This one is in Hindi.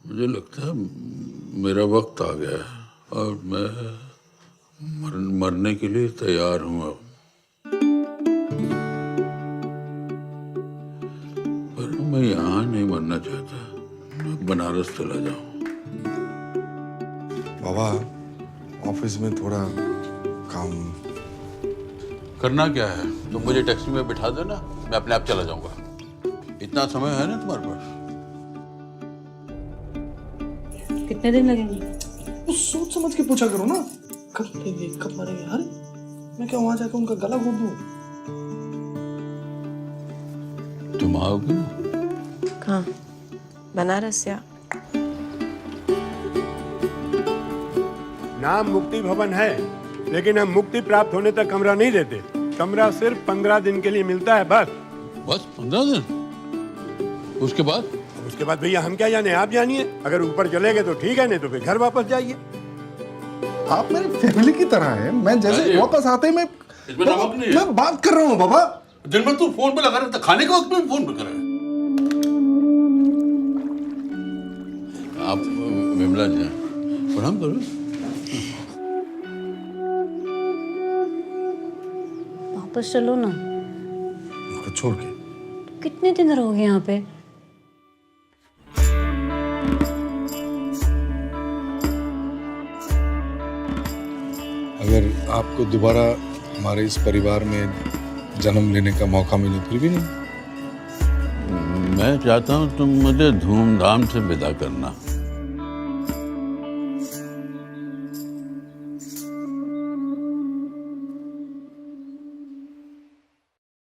मुझे लगता है मेरा वक्त आ गया है और मैं मरने के लिए तैयार हूँ अब। पर मैं यहाँ नहीं मरना चाहता, मैं बनारस चला जाऊँ। बाबा ऑफिस में थोड़ा काम। करना क्या है, तुम मुझे टैक्सी में बिठा देना, मैं अपने आप चला जाऊंगा। इतना समय है ना तुम्हारे पास? कितने दिन लगेंगे? तो सोच समझ के पूछा करो ना, कब लेंगे कब मरेंगे। अरे मैं क्या वहां जाकर उनका गला घोट दूं? तुम आओगे ना? कहाँ? बनारस या? नाम मुक्ति भवन है, लेकिन हम मुक्ति प्राप्त होने तक कमरा नहीं देते। कमरा सिर्फ 15 दिन के लिए मिलता है बस। बस 15 दिन? उसके बाद? उसके बाद भैया हम क्या जाने, आप जानिए। अगर ऊपर चले गए तो ठीक है, नहीं तो फिर घर वापस जाइए। आप मेरी फैमिली की तरह हैं। मैं जैसे वापस आते ही मैं बात कर रहा हूँ बाबा। दिन भर तू फोन पे लगा रहता, खाने के वक्त में फोन पे कर रहा है। आप विमला जी हैं, प्रणाम करो। वापस चलो ना। उनको छोड़ के कितने दिन रहोगे यहाँ पे? अगर आपको दोबारा हमारे इस परिवार में जन्म लेने का मौका मिले फिर भी नहीं। मैं चाहता हूँ तुम मुझे धूमधाम से विदा करना।